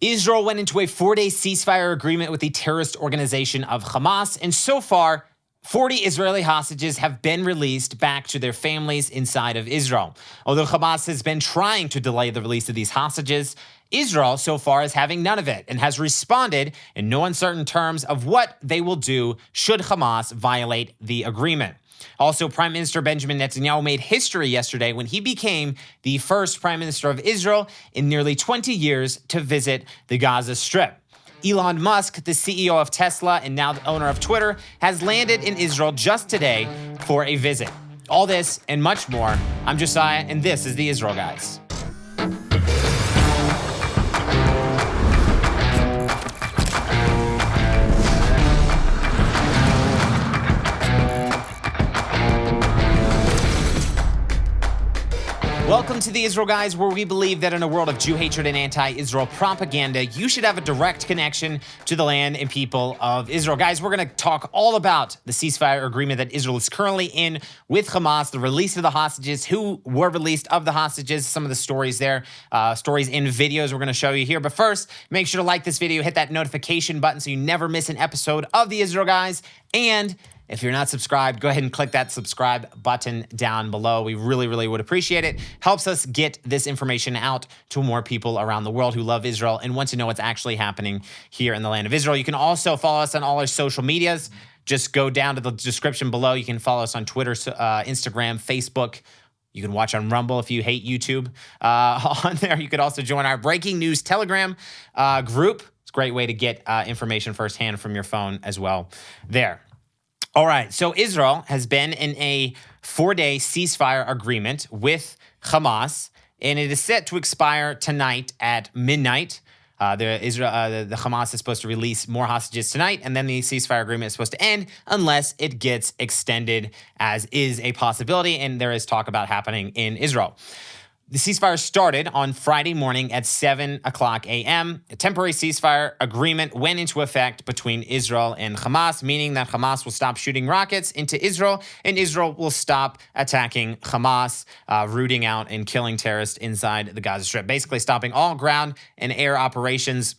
Israel went into a 4-day ceasefire agreement with the terrorist organization of Hamas, and so far, 40 Israeli hostages have been released back to their families inside of Israel. Although Hamas has been trying to delay the release of these hostages, Israel so far is having none of it and has responded in no uncertain terms of what they will do should Hamas violate the agreement. Also, Prime Minister Benjamin Netanyahu made history yesterday when he became the first Prime Minister of Israel in nearly 20 years to visit the Gaza Strip. Elon Musk, the CEO of Tesla and now the owner of Twitter, has landed in Israel just today for a visit. All this and much more. I'm Josiah, and this is the Israel Guys. Welcome to the Israel Guys, where we believe that in a world of Jew hatred and anti-Israel propaganda, you should have a direct connection to the land and people of Israel. Guys, we're going to talk all about the ceasefire agreement that Israel is currently in with Hamas, the release of the hostages, who were released of the hostages, some of the stories there, stories in videos we're going to show you here. But first, make sure to like this video, hit that notification button so you never miss an episode of the Israel Guys, and if you're not subscribed, go ahead and click that subscribe button down below. We really would appreciate it. Helps us get this information out to more people around the world who love Israel and want to know what's actually happening here in the land of Israel. You can also follow us on all our social medias. Just go down to the description below. You can follow us on Twitter, Instagram, Facebook. You can watch on Rumble if you hate YouTube. On there, you could also join our breaking news Telegram group. It's a great way to get information firsthand from your phone as well there. All right, so Israel has been in a 4-day ceasefire agreement with Hamas, and it is set to expire tonight at midnight. The Hamas is supposed to release more hostages tonight, and then the ceasefire agreement is supposed to end unless it gets extended, as is a possibility, and there is talk about happening in Israel. The ceasefire started on Friday morning at 7 o'clock a.m. A temporary ceasefire agreement went into effect between Israel and Hamas, meaning that Hamas will stop shooting rockets into Israel, and Israel will stop attacking Hamas, rooting out and killing terrorists inside the Gaza Strip, basically stopping all ground and air operations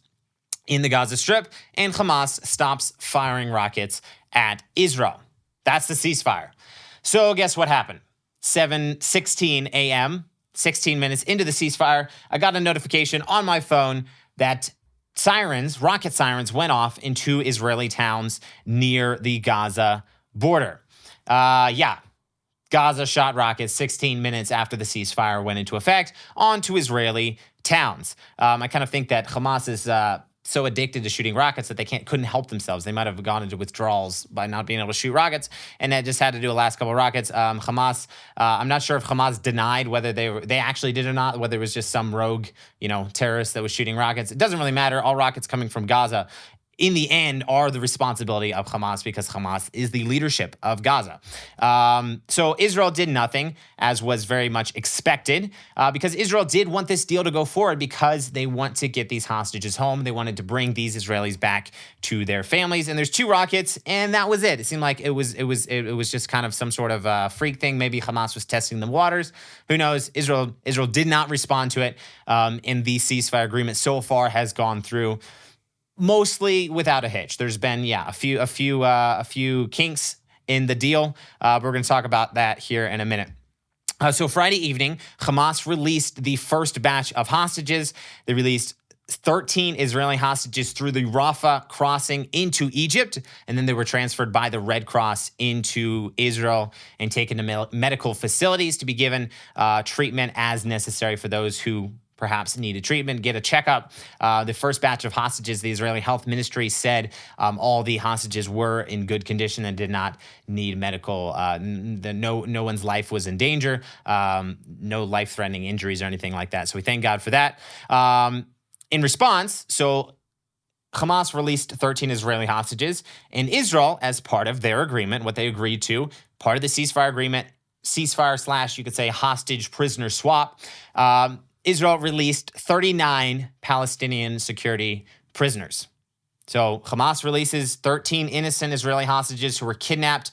in the Gaza Strip, and Hamas stops firing rockets at Israel. That's the ceasefire. So guess what happened? 7:16 a.m., 16 minutes into the ceasefire, I got a notification on my phone that rocket sirens went off in 2 Israeli towns near the Gaza border. Gaza shot rockets 16 minutes after the ceasefire went into effect onto Israeli towns. I kind of think that Hamas is so addicted to shooting rockets that they couldn't help themselves. They might have gone into withdrawals by not being able to shoot rockets, and they just had to do the last couple of rockets. Hamas, I'm not sure if Hamas denied whether they actually did or not, whether it was just some rogue, terrorist that was shooting rockets. It doesn't really matter. All rockets coming from Gaza, in the end, are the responsibility of Hamas, because Hamas is the leadership of Gaza. So Israel did nothing, as was very much expected, because Israel did want this deal to go forward because they want to get these hostages home. They wanted to bring these Israelis back to their families. And there's 2 rockets, and that was it. It seemed like it was just kind of some sort of freak thing. Maybe Hamas was testing the waters. Who knows? Israel did not respond to it, and the ceasefire agreement so far has gone through mostly without a hitch. There's been, a few kinks in the deal. We're going to talk about that here in a minute. So Friday evening, Hamas released the first batch of hostages. They released 13 Israeli hostages through the Rafah crossing into Egypt, and then they were transferred by the Red Cross into Israel and taken to medical facilities to be given treatment as necessary for those who perhaps needed treatment, get a checkup. The first batch of hostages, the Israeli Health Ministry said all the hostages were in good condition and did not need medical. No one's life was in danger, no life-threatening injuries or anything like that. So we thank God for that. In response, Hamas released 13 Israeli hostages, and Israel, as part of their agreement, what they agreed to, part of the ceasefire agreement, ceasefire / you could say hostage prisoner swap, Israel released 39 Palestinian security prisoners. So Hamas releases 13 innocent Israeli hostages who were kidnapped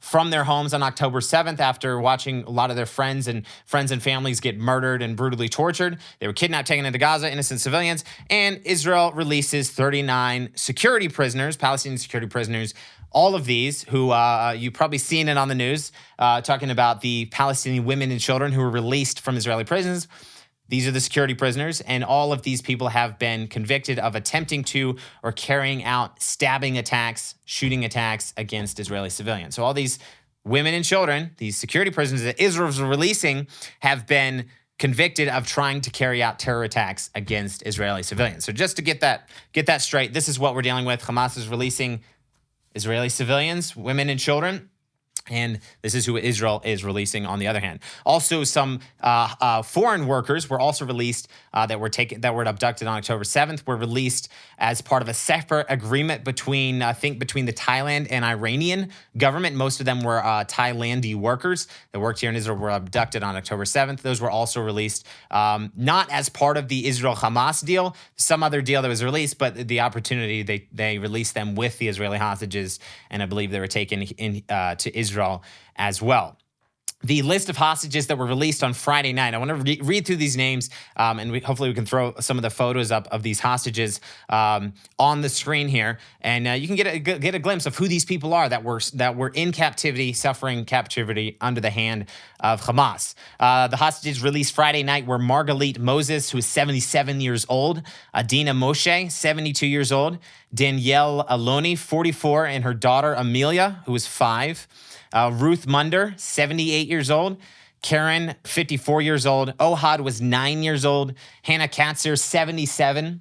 from their homes on October 7th after watching a lot of their friends and families get murdered and brutally tortured. They were kidnapped, taken into Gaza, innocent civilians, and Israel releases 39 security prisoners, Palestinian security prisoners. All of these who you've probably seen it on the news, talking about the Palestinian women and children who were released from Israeli prisons. These are the security prisoners, and all of these people have been convicted of attempting to or carrying out stabbing attacks, shooting attacks against Israeli civilians. So all these women and children, these security prisoners that Israel is releasing, have been convicted of trying to carry out terror attacks against Israeli civilians. So just to get that straight, this is what we're dealing with. Hamas is releasing Israeli civilians, women and children. And this is who Israel is releasing on the other hand. Also, some foreign workers were also released that were abducted on October 7th, were released as part of a separate agreement between the Thailand and Iranian government. Most of them were Thailand workers that worked here in Israel were abducted on October 7th. Those were also released, not as part of the Israel-Hamas deal, some other deal that was released, but the opportunity, they released them with the Israeli hostages, and I believe they were taken to Israel as well. The list of hostages that were released on Friday night. I want to read through these names, and hopefully we can throw some of the photos up of these hostages on the screen here, and you can get a glimpse of who these people are that were in captivity, suffering captivity under the hand of Hamas. The hostages released Friday night were Margalit Moses, who is 77 years old, Adina Moshe, 72 years old, Danielle Aloni, 44, and her daughter Amelia, who is 5. Ruth Munder, 78 years old. Karen, 54 years old. Ohad was 9 years old. Hannah Katzer, 77.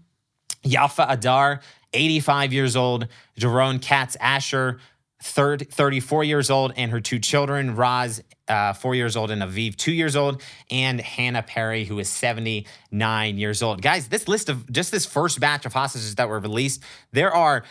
Yafa Adar, 85 years old. Jerome Katz Asher, 34 years old. And her 2 children, Raz, 4 years old, and Aviv, 2 years old. And Hannah Perry, who is 79 years old. Guys, this list of just this first batch of hostages that were released, there are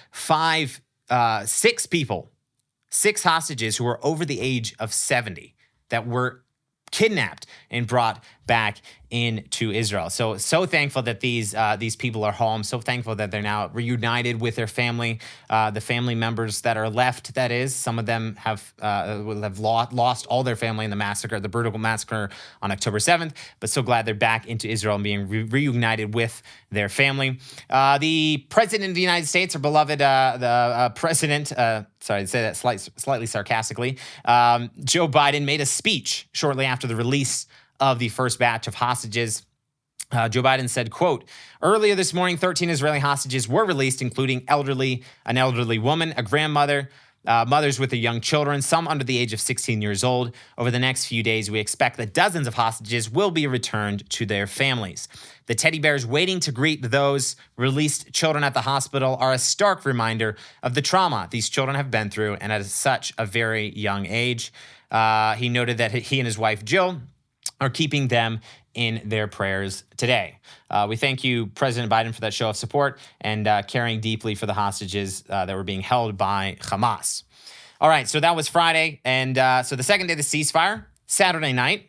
6 hostages who are over the age of 70 that were kidnapped and brought back into Israel. So thankful that these people are home. So thankful that they're now reunited with their family, the family members that are left. That is, some of them have lost all their family in the brutal massacre on October 7th. But so glad they're back into Israel and being reunited with their family. The president of the United States, our beloved president. Sorry to say that slightly sarcastically. Joe Biden made a speech shortly after the release of the first batch of hostages. Joe Biden said, quote, "Earlier this morning, 13 Israeli hostages were released, including an elderly woman, a grandmother, mothers with their young children, some under the age of 16 years old. Over the next few days, we expect that dozens of hostages will be returned to their families. The teddy bears waiting to greet those released children at the hospital are a stark reminder of the trauma these children have been through, and at such a very young age." He noted that he and his wife, Jill, are keeping them in their prayers today. We thank you, President Biden, for that show of support and caring deeply for the hostages that were being held by Hamas. All right, so that was Friday. And so the second day of the ceasefire, Saturday night,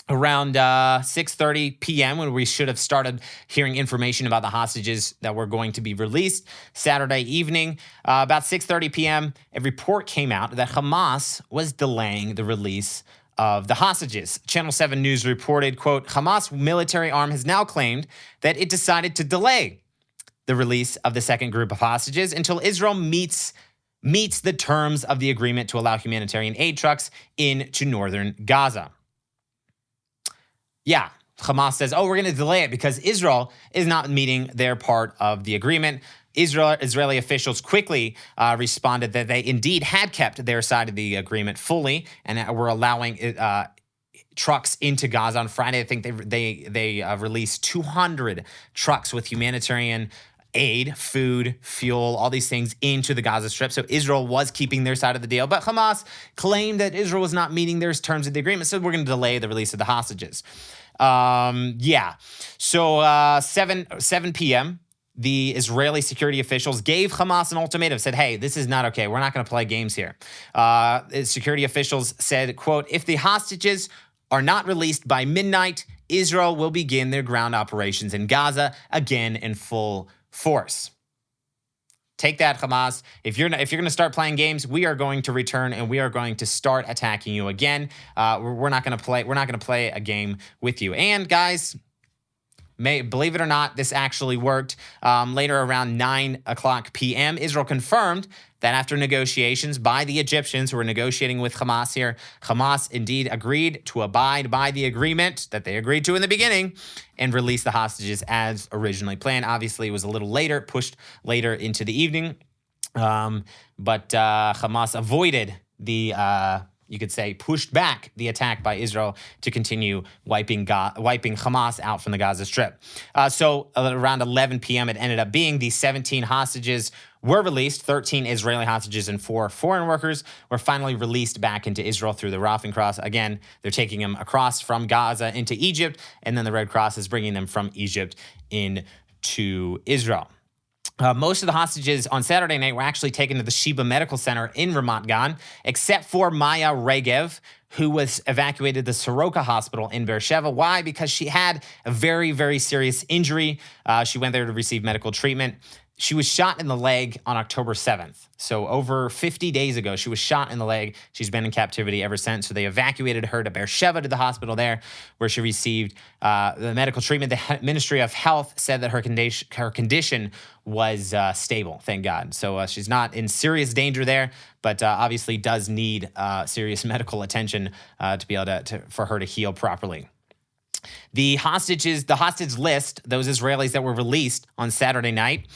around 6:30 p.m., when we should have started hearing information about the hostages that were going to be released. Saturday evening, about 6:30 p.m., a report came out that Hamas was delaying the release of the hostages. Channel 7 News reported, quote, "Hamas military arm has now claimed that it decided to delay the release of the second group of hostages until Israel meets the terms of the agreement to allow humanitarian aid trucks into northern Gaza." Yeah, Hamas says, we're going to delay it because Israel is not meeting their part of the agreement. Israeli officials quickly responded that they indeed had kept their side of the agreement fully and were allowing trucks into Gaza on Friday. I think they released 200 trucks with humanitarian aid, food, fuel, all these things into the Gaza Strip. So Israel was keeping their side of the deal, but Hamas claimed that Israel was not meeting their terms of the agreement, so we're going to delay the release of the hostages. So 7 p.m., the Israeli security officials gave Hamas an ultimatum, said, hey, this is not okay. We're not going to play games here. Security officials said, quote, "If the hostages are not released by midnight, Israel will begin their ground operations in Gaza again in full force." Take that, Hamas. If you're going to start playing games, we are going to return and we are going to start attacking you again. We're not going to play. We're not going to play a game with you. And guys, believe it or not, this actually worked. Later, around 9 o'clock p.m., Israel confirmed that after negotiations by the Egyptians who were negotiating with Hamas here, Hamas indeed agreed to abide by the agreement that they agreed to in the beginning and release the hostages as originally planned. Obviously, it was a little later, pushed later into the evening, but Hamas avoided the you could say, pushed back the attack by Israel to continue wiping Hamas out from the Gaza Strip. So around 11 p.m., it ended up being the 17 hostages were released. 13 Israeli hostages and 4 foreign workers were finally released back into Israel through the Rafah Cross. Again, they're taking them across from Gaza into Egypt, and then the Red Cross is bringing them from Egypt into Israel. Most of the hostages on Saturday night were actually taken to the Sheba Medical Center in Ramat Gan, except for Maya Regev, who was evacuated to the Soroka Hospital in Beersheba. Why? Because she had a very, very serious injury. She went there to receive medical treatment. She was shot in the leg on October 7th. So over 50 days ago, she was shot in the leg. She's been in captivity ever since. So they evacuated her to Beersheba, to the hospital there, where she received the medical treatment. The Ministry of Health said that her condition was stable, thank God. So she's not in serious danger there, but obviously does need serious medical attention to be able for her to heal properly. The hostage list, those Israelis that were released on Saturday night,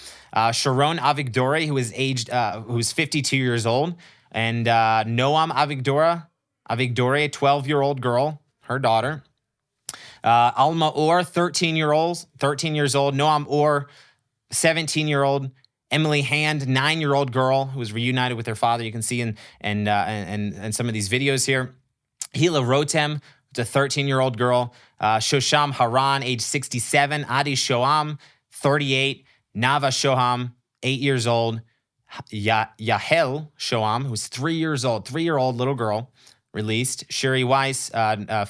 Sharon Avigdori, who's 52 years old, and Noam Avigdori, a 12-year-old girl, her daughter. Alma Or, 13 years old. Noam Or, 17-year-old. Emily Hand, 9-year-old girl, who was reunited with her father. You can see in some of these videos here. Hila Rotem, the 13-year-old girl. Shosham Haran, age 67. Adi Shoam, 38. Nava Shoham, 8 years old. Yahel Shoam, who's 3 years old, 3-year-old little girl, released. Shiri Weiss,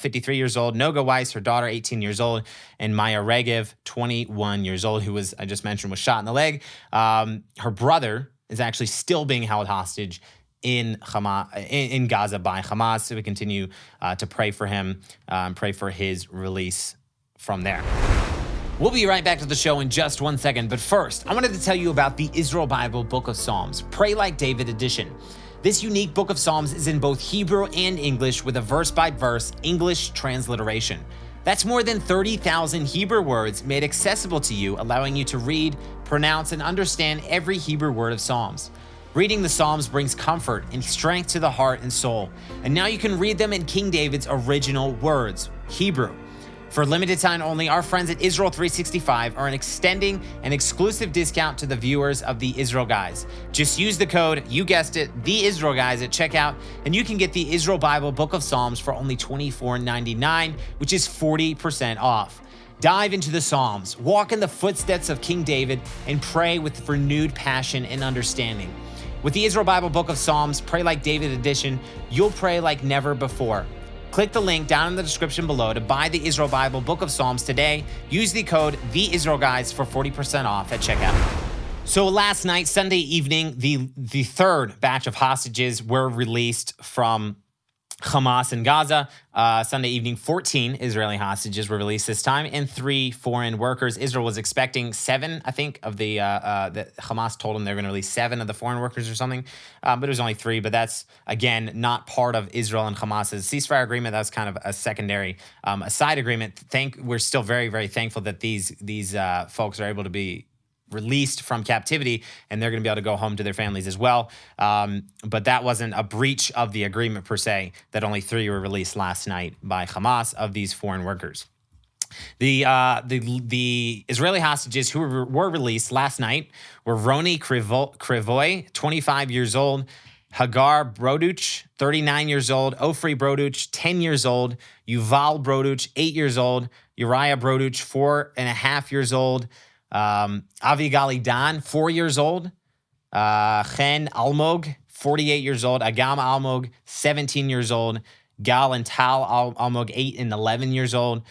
53 years old. Noga Weiss, her daughter, 18 years old. And Maya Regev, 21 years old, who I just mentioned, was shot in the leg. Her brother is actually still being held hostage in Gaza by Hamas. So we continue to pray for him and pray for his release from there. We'll be right back to the show in just 1 second, but first, I wanted to tell you about the Israel Bible Book of Psalms, Pray Like David edition. This unique book of Psalms is in both Hebrew and English with a verse-by-verse English transliteration. That's more than 30,000 Hebrew words made accessible to you, allowing you to read, pronounce, and understand every Hebrew word of Psalms. Reading the Psalms brings comfort and strength to the heart and soul, and now you can read them in King David's original words, Hebrew. For a limited time only, our friends at Israel 365 are extending an exclusive discount to the viewers of the Israel Guys. Just use the code, you guessed it, the Israel Guys at checkout, and you can get the Israel Bible Book of Psalms for only $24.99, which is 40% off. Dive into the Psalms, walk in the footsteps of King David, and pray with renewed passion and understanding. With the Israel Bible Book of Psalms, Pray Like David edition, you'll pray like never before. Click the link down in the description below to buy the Israel Bible Book of Psalms today. Use the code TheIsraelGuys for 40% off at checkout. So last night, Sunday evening, the third batch of hostages were released from Hamas in Gaza. Sunday evening, 14 Israeli hostages were released this time, and 3 foreign workers. Israel was expecting 7, I think, of that Hamas told them they're going to release 7 of the foreign workers or something, but it was only 3. But that's, again, not part of Israel and Hamas's ceasefire agreement. That's kind of a secondary, a side agreement. We're still very, very thankful that these folks are able to be released from captivity, and they're going to be able to go home to their families as well. But that wasn't a breach of the agreement per se, that only 3 were released last night by Hamas of these foreign workers. The Israeli hostages who were released last night were Roni Krivoy, 25 years old, Hagar Broduch, 39 years old, Ofri Broduch, 10 years old, Yuval Broduch, 8 years old, Uriah Broduch, 4.5 years old, Avigali Dan, 4 years old. Chen Almog, 48 years old. Agam Almog, 17 years old. Gal and Tal Almog, 8 and 11 years old.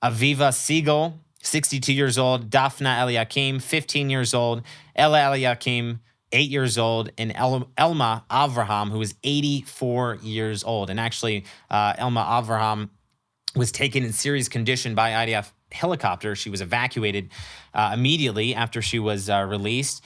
Aviva Siegel, 62 years old. Daphna Eliakim, 15 years old. Ella Eliakim, 8 years old, and Elma Avraham, who was 84 years old. And actually, Elma Avraham was taken in serious condition by IDF helicopter. She was evacuated immediately after she was released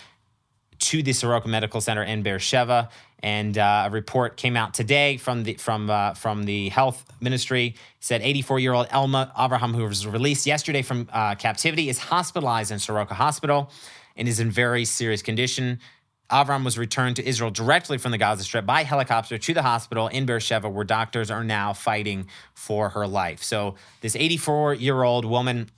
to the Soroka Medical Center in Beersheba. And a report came out today from the health ministry. Said 84-year-old Elma Avraham, who was released yesterday from captivity, is hospitalized in Soroka Hospital and is in very serious condition. Avraham was returned to Israel directly from the Gaza Strip by helicopter to the hospital in Beersheba, where doctors are now fighting for her life. So this 84-year-old woman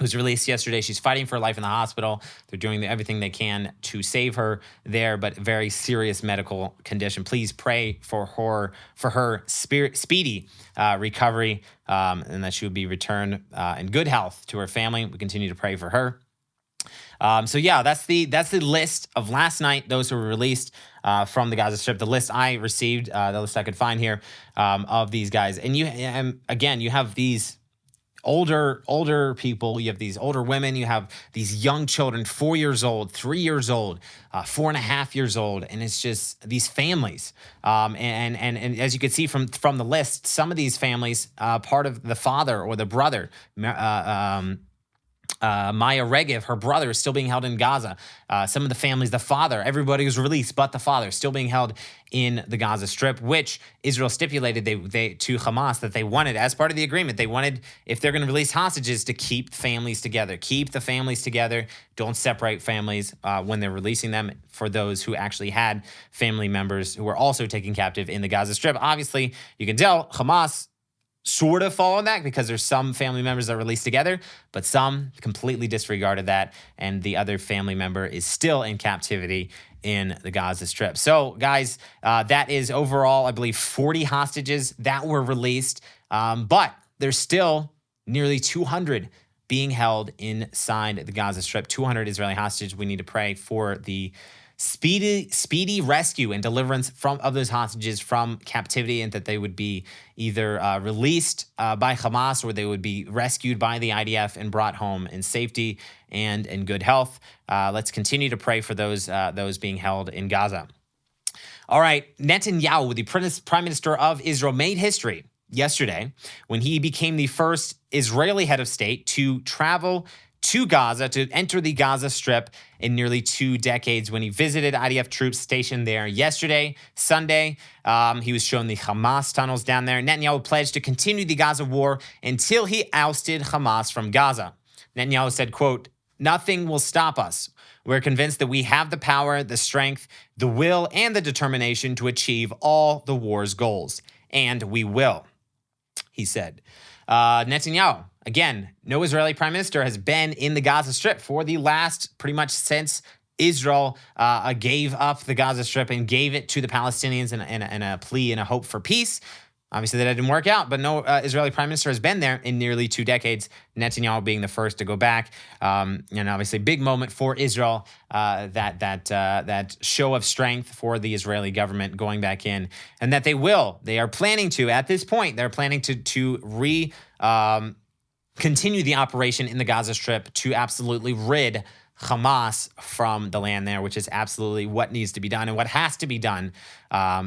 who's released yesterday, she's fighting for her life in the hospital. They're doing everything they can to save her there, but very serious medical condition. Please pray for her speedy recovery, and that she would be returned in good health to her family. We continue to pray for her. So yeah, that's the list of last night, those who were released from the Gaza Strip. The list I received, the list I could find here of these guys. And you have these older people, you have these older women, you have these young children, 4 years old, 3 years old, 4.5 years old, and it's just these families. And as you can see from the list, some of these families, part of the father or the brother, Maya Regev, her brother, is still being held in Gaza. Some of the families, the father, everybody was released, but the father still being held in the Gaza Strip, which Israel stipulated they to Hamas that they wanted, as part of the agreement, they wanted, if they're going to release hostages, to keep families together. Keep the families together. Don't separate families when they're releasing them, for those who actually had family members who were also taken captive in the Gaza Strip. Obviously, you can tell Hamas sort of followed that, because there's some family members that are released together, but some completely disregarded that, and the other family member is still in captivity in the Gaza Strip. So, guys, that is overall, I believe, 40 hostages that were released, but there's still nearly 200 being held inside the Gaza Strip. 200 Israeli hostages. We need to pray for the speedy rescue and deliverance of those hostages from captivity, and that they would be either released by Hamas, or they would be rescued by the IDF and brought home in safety and in good health. Let's continue to pray for those being held in Gaza. All right, Netanyahu, the Prime Minister of Israel, made history yesterday when he became the first Israeli head of state to travel to Gaza, to enter the Gaza Strip in nearly 2 decades, when he visited IDF troops stationed there yesterday, Sunday. He was shown the Hamas tunnels down there. Netanyahu pledged to continue the Gaza war until he ousted Hamas from Gaza. Netanyahu said, quote, "Nothing will stop us. We're convinced that we have the power, the strength, the will, and the determination to achieve all the war's goals. And we will," he said. Netanyahu, again, no Israeli prime minister has been in the Gaza Strip for the last, pretty much since Israel gave up the Gaza Strip and gave it to the Palestinians in a plea and a hope for peace. Obviously, that didn't work out, but no Israeli prime minister has been there in nearly 2 decades, Netanyahu being the first to go back. And obviously, big moment for Israel, that show of strength for the Israeli government going back in, and that they are planning to, at this point, they're planning to continue the operation in the Gaza Strip to absolutely rid Hamas from the land there, which is absolutely what needs to be done and what has to be done,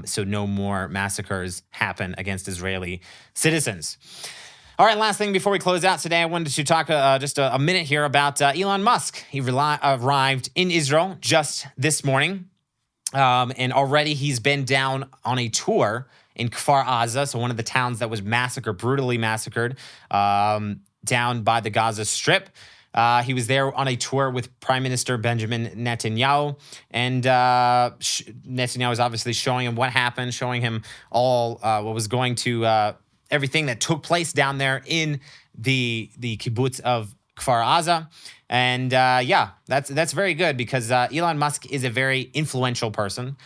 so no more massacres happen against Israeli citizens. All right, last thing before we close out today, I wanted to talk just a minute here about Elon Musk. He arrived in Israel just this morning, and already he's been down on a tour in Kfar Aza, so one of the towns that was brutally massacred, down by the Gaza Strip. He was there on a tour with Prime Minister Benjamin Netanyahu, and Netanyahu was obviously showing him what happened, showing him all what was going to, everything that took place down there in the kibbutz of Kfar Aza. And yeah, that's very good, because Elon Musk is a very influential person.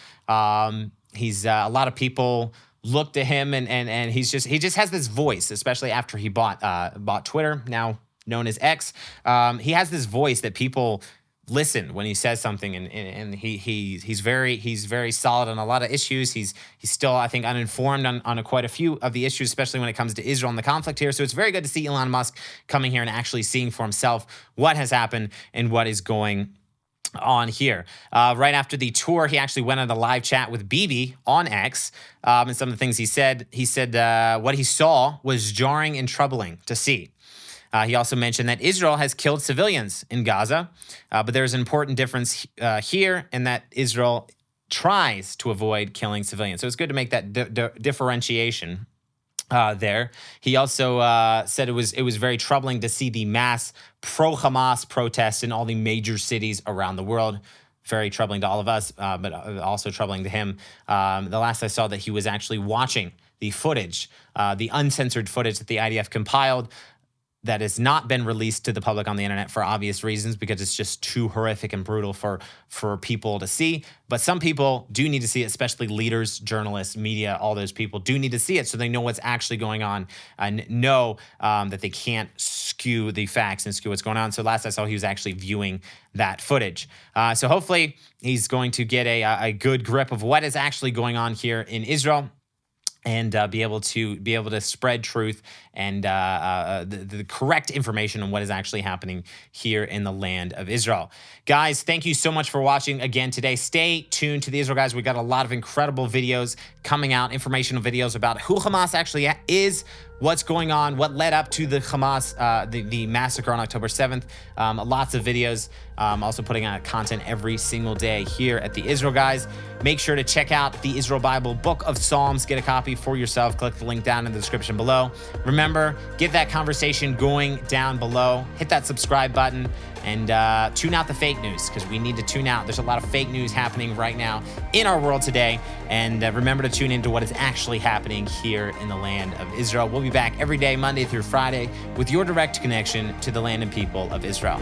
He's a lot of people look to him, and he just has this voice, especially after he bought Twitter, now known as X. He has this voice that people listen when he says something, and he's very solid on a lot of issues. He's still, I think, uninformed on quite a few of the issues, especially when it comes to Israel and the conflict here. So it's very good to see Elon Musk coming here and actually seeing for himself what has happened and what is going on here. Right after the tour, he actually went on a live chat with Bibi on X. And some of the things he said what he saw was jarring and troubling to see. He also mentioned that Israel has killed civilians in Gaza, but there's an important difference here in that Israel tries to avoid killing civilians. So it's good to make that differentiation there. He also said it was very troubling to see the mass pro-Hamas protests in all the major cities around the world. Very troubling to all of us, but also troubling to him. The last I saw that he was actually watching the footage, the uncensored footage that the IDF compiled that has not been released to the public on the internet for obvious reasons, because it's just too horrific and brutal for people to see. But some people do need to see it, especially leaders, journalists, media, all those people do need to see it so they know what's actually going on and know that they can't skew the facts and skew what's going on. So last I saw, he was actually viewing that footage. So hopefully he's going to get a good grip of what is actually going on here in Israel, and be able to spread truth and the correct information on what is actually happening here in the land of Israel. Guys, thank you so much for watching again today. Stay tuned to the Israel Guys. We got a lot of incredible videos coming out, informational videos about who Hamas actually is, what's going on, what led up to the Hamas, the massacre on October 7th. Lots of videos. Also putting out content every single day here at the Israel Guys. Make sure to check out the Israel Bible Book of Psalms. Get a copy for yourself. Click the link down in the description below. Remember, get that conversation going down below. Hit that subscribe button and tune out the fake news, because we need to tune out. There's a lot of fake news happening right now in our world today. And remember to tune into what is actually happening here in the land of Israel. We'll be back every day, Monday through Friday, with your direct connection to the land and people of Israel.